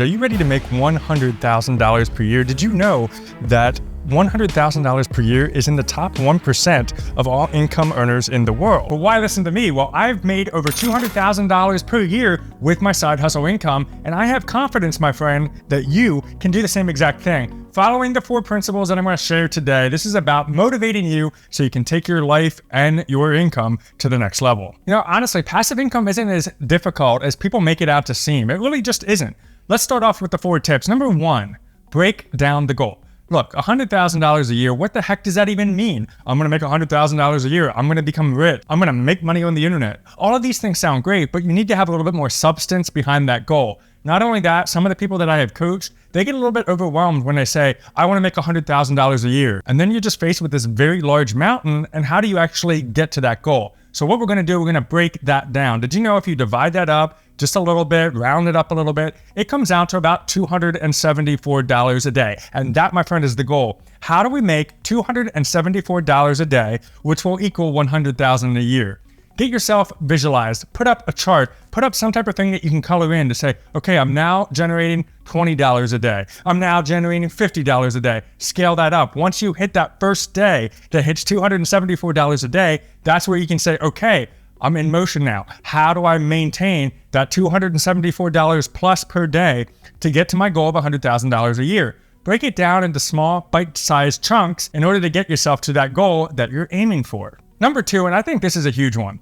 Are you ready to make $100,000 per year? Did you know that $100,000 per year is in the top 1% of all income earners in the world? But why listen to me? Well, I've made over $200,000 per year with my side hustle income, and I have confidence, my friend, that you can do the same exact thing. Following the 4 principles that I'm going to share today, this is about motivating you so you can take your life and your income to the next level. You know, honestly, passive income isn't as difficult as people make it out to seem. It really just isn't. Let's start off with the 4 tips. Number 1, break down the goal. Look, $100,000 a year, what the heck does that even mean? I'm gonna make $100,000 a year. I'm gonna become rich. I'm gonna make money on the internet. All of these things sound great, but you need to have a little bit more substance behind that goal. Not only that, some of the people that I have coached, they get a little bit overwhelmed when they say, I wanna make $100,000 a year. And then you're just faced with this very large mountain, and how do you actually get to that goal? So what we're gonna do, we're gonna break that down. Did you know if you divide that up just a little bit, round it up a little bit, it comes out to about $274 a day. And that, my friend, is the goal. How do we make $274 a day, which will equal $100,000 a year? Get yourself visualized, put up a chart, put up some type of thing that you can color in to say, okay, I'm now generating $20 a day. I'm now generating $50 a day. Scale that up. Once you hit that first day that hits $274 a day, that's where you can say, okay, I'm in motion now. How do I maintain that $274 plus per day to get to my goal of $100,000 a year? Break it down into small, bite-sized chunks in order to get yourself to that goal that you're aiming for. Number 2, and I think this is a huge one,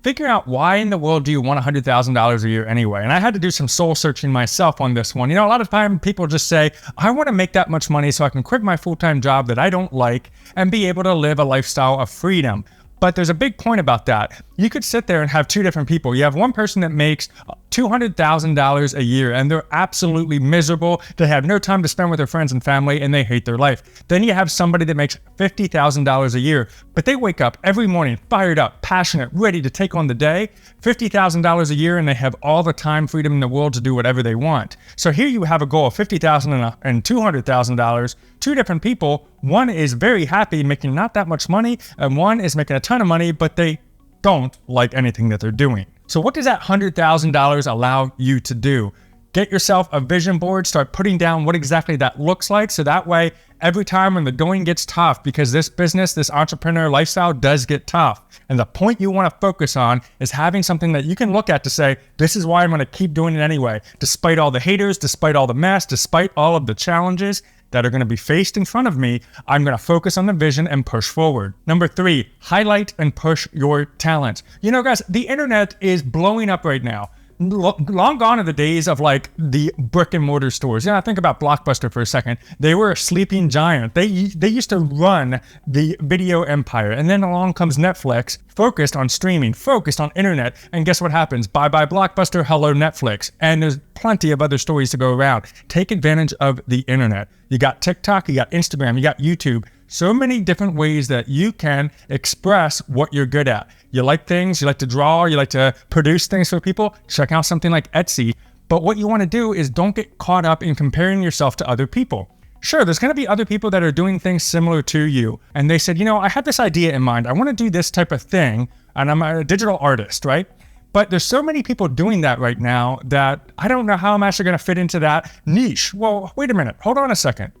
figure out why in the world do you want $100,000 a year anyway? And I had to do some soul searching myself on this one. You know, a lot of time people just say, I want to make that much money so I can quit my full-time job that I don't like and be able to live a lifestyle of freedom. But there's a big point about that. You could sit there and have 2 different people. You have one person that makes $200,000 a year and they're absolutely miserable. They have no time to spend with their friends and family and they hate their life. Then you have somebody that makes $50,000 a year, but they wake up every morning fired up, passionate, ready to take on the day. $50,000 a year and they have all the time freedom in the world to do whatever they want. So here you have a goal of $50,000 and $200,000, 2 different people. One is very happy making not that much money and one is making a ton of money, but they don't like anything that they're doing. So what does that $100,000 allow you to do? Get yourself a vision board, start putting down what exactly that looks like. So that way, every time when the going gets tough, because this business, this entrepreneur lifestyle does get tough. And the point you want to focus on is having something that you can look at to say, this is why I'm going to keep doing it anyway. Despite all the haters, despite all the mess, despite all of the challenges that are going to be faced in front of me, I'm going to focus on the vision and push forward. Number 3, highlight and push your talents. You know, guys, the internet is blowing up right now. Long gone are the days of like the brick and mortar stores. You know, I think about Blockbuster for a second. They were a sleeping giant. They used to run the video empire. And then along comes Netflix, focused on streaming, focused on internet. And guess what happens? Bye-bye Blockbuster, hello Netflix. And there's plenty of other stories to go around. Take advantage of the internet. You got TikTok, you got Instagram, you got YouTube. So many different ways that you can express what you're good at. You like things, you like to draw, you like to produce things for people, check out something like Etsy. But what you want to do is don't get caught up in comparing yourself to other people. Sure, there's going to be other people that are doing things similar to you. And they said, you know, I had this idea in mind. I want to do this type of thing. And I'm a digital artist, right? But there's so many people doing that right now that I don't know how I'm actually going to fit into that niche. Well, wait a minute. Hold on a second.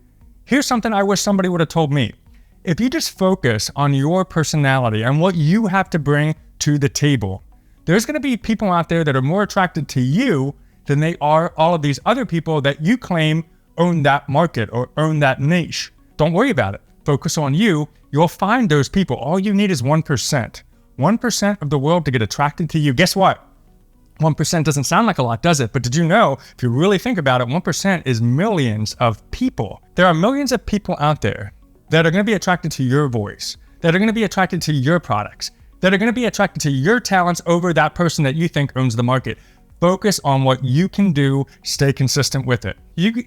Here's something I wish somebody would have told me. If you just focus on your personality and what you have to bring to the table, there's going to be people out there that are more attracted to you than they are all of these other people that you claim own that market or own that niche. Don't worry about it. Focus on you. You'll find those people. All you need is 1%. 1% of the world to get attracted to you. Guess what? 1% doesn't sound like a lot, does it? But did you know, if you really think about it, 1% is millions of people. There are millions of people out there that are going to be attracted to your voice, that are going to be attracted to your products, that are going to be attracted to your talents over that person that you think owns the market. Focus on what you can do, stay consistent with it.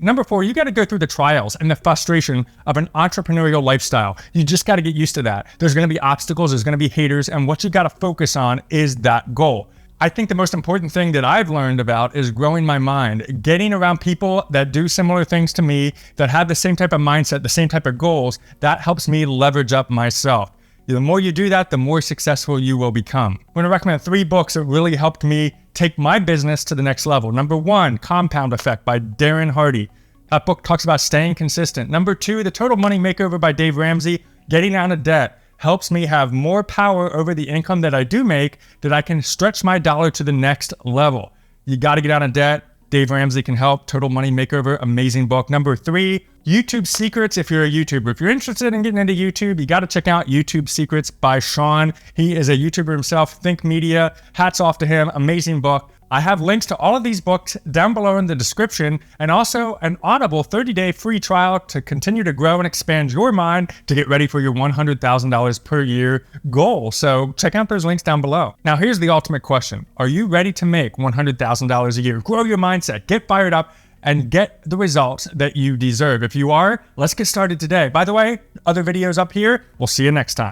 Number 4, you got to go through the trials and the frustration of an entrepreneurial lifestyle. You just got to get used to that. There's going to be obstacles, there's going to be haters, and what you got to focus on is that goal. I think the most important thing that I've learned about is growing my mind, getting around people that do similar things to me, that have the same type of mindset, the same type of goals. That helps me leverage up myself. The more you do that, the more successful you will become. I'm going to recommend 3 books that really helped me take my business to the next level. Number 1, Compound Effect by Darren Hardy. That book talks about staying consistent. Number 2, The Total Money Makeover by Dave Ramsey. Getting out of debt helps me have more power over the income that I do make, that I can stretch my dollar to the next level. You got to get out of debt. Dave Ramsey can help. Total Money Makeover, amazing book. Number 3, YouTube Secrets if you're a YouTuber. If you're interested in getting into YouTube, you got to check out YouTube Secrets by Sean. He is a YouTuber himself, Think Media. Hats off to him. Amazing book. I have links to all of these books down below in the description, and also an Audible 30-day free trial to continue to grow and expand your mind to get ready for your $100,000 per year goal. So check out those links down below. Now, here's the ultimate question. Are you ready to make $100,000 a year? Grow your mindset, get fired up, and get the results that you deserve. If you are, let's get started today. By the way, other videos up here. We'll see you next time.